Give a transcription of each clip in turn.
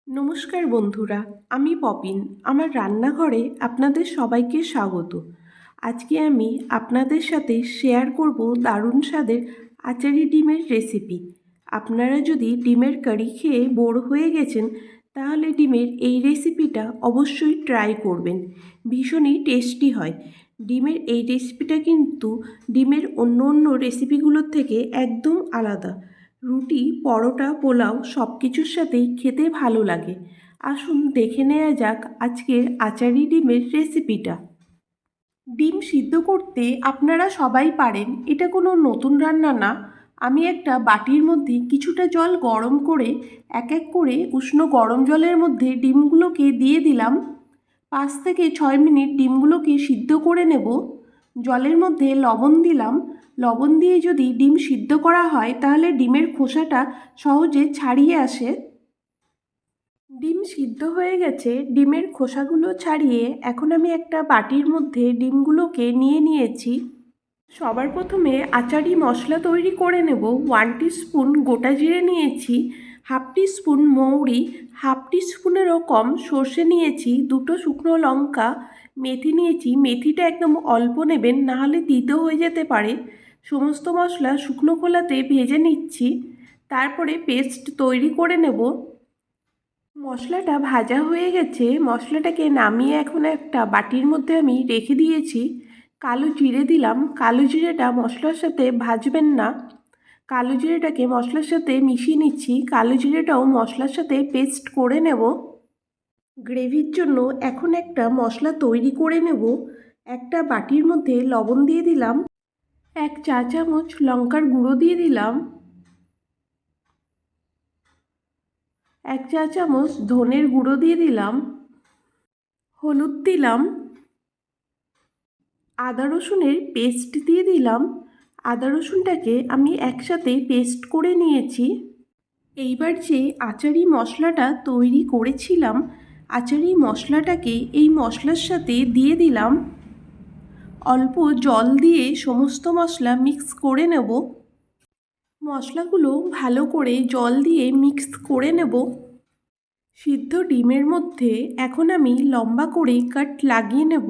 নমস্কার বন্ধুরা, আমি পপিন। আমার রান্নাঘরে আপনাদের সবাইকে স্বাগত। আজকে আমি আপনাদের সাথে শেয়ার করব দারুণ স্বাদের আচারি ডিমের রেসিপি। আপনারা যদি ডিমের কারি খেয়ে বোর হয়ে গেছেন তাহলে ডিমের এই রেসিপিটা অবশ্যই ট্রাই করবেন। ভীষণই টেস্টি হয়। ডিমের এই রেসিপিটা কিন্তু ডিমের অন্য রেসিপিগুলোর থেকে একদম আলাদা। রুটি, পরোটা, পোলাও সব কিছুর সাথেই খেতে ভালো লাগে। আসুন দেখে নেওয়া যাক আজকের আচারি ডিমের রেসিপিটা। ডিম সিদ্ধ করতে আপনারা সবাই পারেন, এটা কোনো নতুন রান্না না। আমি একটা বাটির মধ্যে কিছুটা জল গরম করে এক এক করে উষ্ণ গরম জলের মধ্যে ডিমগুলোকে দিয়ে দিলাম। 5 থেকে 6 মিনিট ডিমগুলোকে সিদ্ধ করে নেব। জলের মধ্যে লবণ দিলাম। লবণ দিয়ে যদি ডিম সিদ্ধ করা হয় তাহলে ডিমের খোসাটা সহজে ছাড়িয়ে আসে। ডিম সিদ্ধ হয়ে গেছে, ডিমের খোসাগুলো ছাড়িয়ে এখন আমি একটা বাটির মধ্যে ডিমগুলোকে নিয়ে নিয়েছি। সবার প্রথমে আচারি মশলা তৈরি করে নেব। 1 টিস্পুন গোটা জিরে নিয়েছি, 1/2 টিস্পুন মৌরি, 1/2 টিস্পুনেরও কম সর্ষে নিয়েছি, 2টো শুকনো লঙ্কা, মেথি নিয়েছি। মেথিটা একদম অল্প নেবেন, নাহলে তিতো হয়ে যেতে পারে। সমস্ত মশলা শুকনো খোলাতে ভেজে নিচ্ছি, তারপরে পেস্ট তৈরি করে নেব। মশলাটা ভাজা হয়ে গেছে, মশলাটাকে নামিয়ে এখন একটা বাটির মধ্যে আমি রেখে দিয়েছি। কালো জিরে দিলাম। কালো জিরেটা মশলার সাথে ভাজবেন না, কালো জিরেটাকে মশলার সাথে মিশিয়ে নিচ্ছি। কালো জিরেটাও মশলার সাথে পেস্ট করে নেব। গ্রেভির জন্য এখন একটা মশলা তৈরি করে নেব। একটা বাটির মধ্যে লবণ দিয়ে দিলাম, 1 চা চামচ লঙ্কার গুঁড়ো দিয়ে দিলাম, 1 চা চামচ ধনের গুঁড়ো দিয়ে দিলাম, হলুদ দিলাম, আদা রসুনের পেস্ট দিয়ে দিলাম। আদা রসুনটাকে আমি একসাথে পেস্ট করে নিয়েছি। এইবার যে আচারি মশলাটা তৈরি করেছিলাম, আচারি মশলাটাকে এই মশলার সাথে দিয়ে দিলাম। অল্প জল দিয়ে সমস্ত মশলা মিক্স করে নেব। মশলাগুলো ভালো করে জল দিয়ে মিক্স করে নেব। সিদ্ধ ডিমের মধ্যে এখন আমি লম্বা করে কাট লাগিয়ে নেব,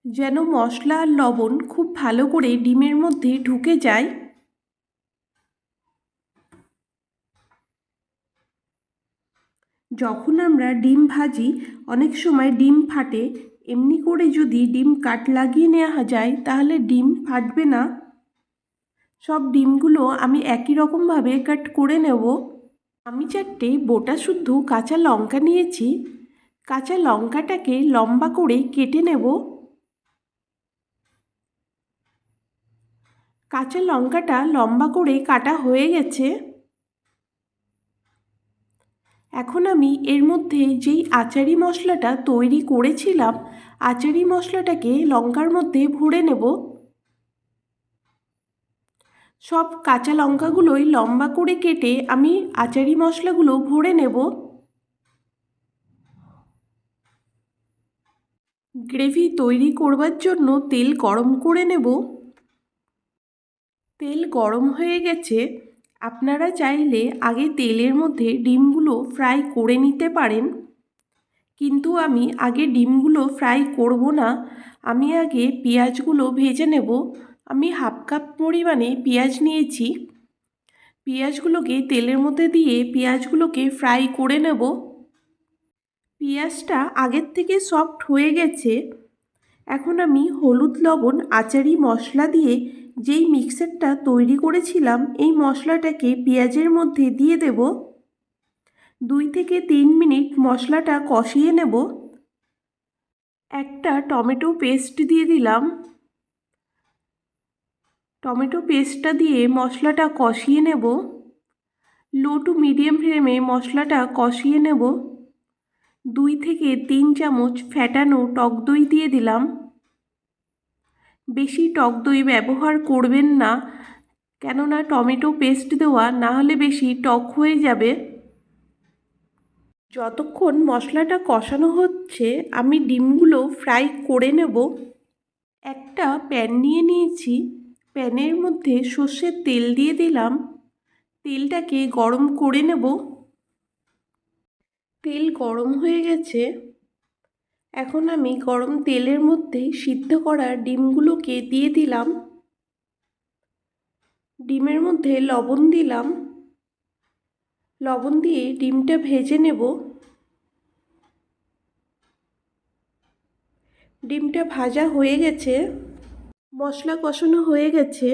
যেন মশলা আর লবণ খুব ভালো করে ডিমের মধ্যে ঢুকে যায়। যখন আমরা ডিম ভাজি অনেক সময় ডিম ফাটে, এমনি করে যদি ডিম কাট লাগিয়ে নেওয়া যায় তাহলে ডিম ফাটবে না। সব ডিমগুলো আমি একই রকমভাবে কাট করে নেব। আমি 4টে গোটা শুদ্ধ কাঁচা লঙ্কা নিয়েছি। কাঁচা লঙ্কাটাকে লম্বা করে কেটে নেব। কাঁচা লঙ্কাটা লম্বা করে কাটা হয়ে গেছে। এখন আমি এর মধ্যে যেই আচারি মশলাটা তৈরি করেছিলাম, আচারি মশলাটাকে লঙ্কার মধ্যে ভরে নেব। সব কাঁচা লঙ্কাগুলোই লম্বা করে কেটে আমি আচারি মশলাগুলো ভরে নেব। গ্রেভি তৈরি করবার জন্য তেল গরম করে নেব। তেল গরম হয়ে গেছে, আপনারা চাইলে আগে তেলের মধ্যে ডিমগুলো ফ্রাই করে নিতে পারেন, কিন্তু আমি আগে ডিমগুলো ফ্রাই করব না। আমি আগে পেঁয়াজগুলো ভেজে নেব। আমি 1/2 কাপ পরিমাণে পেঁয়াজ নিয়েছি। পেঁয়াজগুলোকে তেলের মধ্যে দিয়ে পেঁয়াজগুলোকে ফ্রাই করে নেব। পেঁয়াজটা আগের থেকে সফট হয়ে গেছে। এখন আমি হলুদ, লবণ, আচারি মশলা দিয়ে যেই মিক্সারটা তৈরি করেছিলাম এই মশলাটাকে পেঁয়াজের মধ্যে দিয়ে দেব। 2 থেকে 3 মিনিট মশলাটা কষিয়ে নেব। একটা টমেটো পেস্ট দিয়ে দিলাম। টমেটো পেস্টটা দিয়ে মশলাটা কষিয়ে নেব। লো টু মিডিয়াম ফ্লেমে মশলাটা কষিয়ে নেব। 2 থেকে 3 চামচ ফ্যাটানো টক দই দিয়ে দিলাম। বেশি টক দই ব্যবহার করবেন না, কেননা টমেটো পেস্ট দেওয়া, না হলে বেশি টক হয়ে যাবে। যতক্ষণ মশলাটা কষানো হচ্ছে আমি ডিমগুলো ফ্রাই করে নেব। একটা প্যান নিয়ে নিয়েছি, প্যানের মধ্যে সর্ষের তেল দিয়ে দিলাম। তেলটাকে গরম করে নেব। তেল গরম হয়ে গেছে। এখন আমি গরম তেলের মধ্যে সিদ্ধ করা ডিমগুলোকে দিয়ে দিলাম। ডিমের মধ্যে লবণ দিলাম। লবণ দিয়ে ডিমটা ভেজে নেব। ডিমটা ভাজা হয়ে গেছে, মশলা কষানো হয়ে গেছে।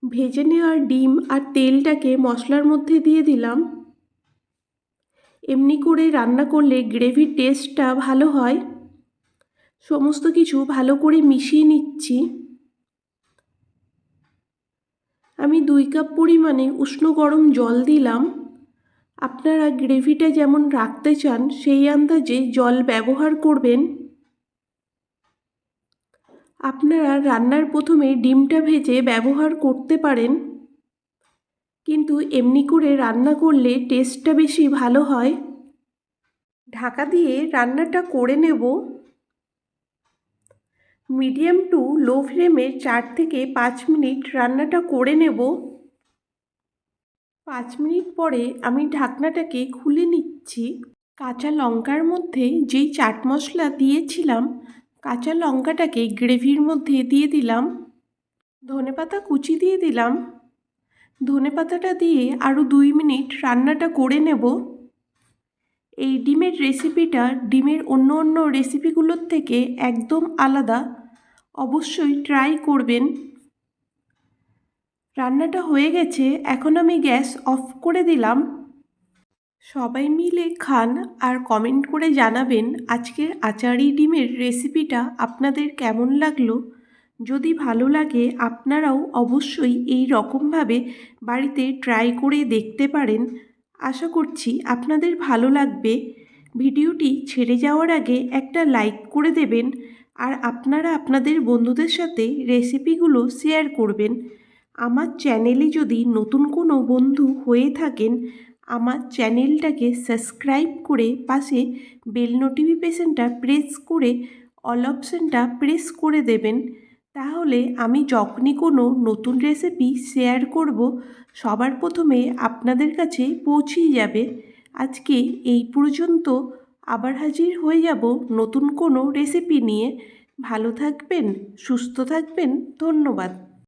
ভেজে নেওয়া ডিম আর তেলটাকে মশলার মধ্যে দিয়ে দিলাম। এমনি করে রান্না করলে গ্রেভির টেস্টটা ভালো হয়। সমস্ত কিছু ভালো করে মিশিয়ে নিচ্ছি। আমি 2 কাপ পরিমাণে উষ্ণ গরম জল দিলাম। আপনারা গ্রেভিটা যেমন রাখতে চান সেই আন্দাজে জল ব্যবহার করবেন। আপনারা রান্নার প্রথমে ডিমটা ভেজে ব্যবহার করতে পারেন, কিন্তু এমনি করে রান্না করলে টেস্টটা বেশি ভালো হয়। ঢাকা দিয়ে রান্নাটা করে নেব। মিডিয়াম টু লো ফ্লেমে 4 থেকে 5 মিনিট রান্নাটা করে নেব। 5 মিনিট পরে আমি ঢাকনাটাকে খুলে নিচ্ছি। কাঁচা লঙ্কার মধ্যে যেই চাট মশলা দিয়েছিলাম, কাঁচা লঙ্কাটাকে গ্রেভির মধ্যে দিয়ে দিলাম। ধনেপাতা কুচি দিয়ে দিলাম। ধনেপাতাটা দিয়ে আরও 2 মিনিট রান্নাটা করে নেব। এই ডিমের রেসিপিটা ডিমের অন্য রেসিপিগুলোর থেকে একদম আলাদা। অবশ্যই ট্রাই করবেন। রান্নাটা হয়ে গেছে, এখন আমি গ্যাস অফ করে দিলাম। সবাই মিলে খান আর কমেন্ট করে জানাবেন আজকের আচারি ডিমের রেসিপিটা আপনাদের কেমন লাগলো। যদি ভালো লাগে আপনারাও অবশ্যই এই রকমভাবে বাড়িতে ট্রাই করে দেখতে পারেন। আশা করছি আপনাদের ভালো লাগবে। ভিডিওটি ছেড়ে যাওয়ার আগে একটা লাইক করে দেবেন আর আপনারা আপনাদের বন্ধুদের সাথে রেসিপিগুলো শেয়ার করবেন। আমার চ্যানেলে যদি নতুন কোনো বন্ধু হয়ে থাকেন, আমার চ্যানেলটাকে সাবস্ক্রাইব করে পাশে বেল নোটিফিকেশনটা প্রেস করে অল অপশানটা প্রেস করে দেবেন। তাহলে আমি যখনই কোনো নতুন রেসিপি শেয়ার করব সবার প্রথমে আপনাদের কাছে পৌঁছেই যাবে। আজকে এই পর্যন্ত, আবার হাজির হয়ে যাব নতুন কোনো রেসিপি নিয়ে। ভালো থাকবেন, সুস্থ থাকবেন। ধন্যবাদ।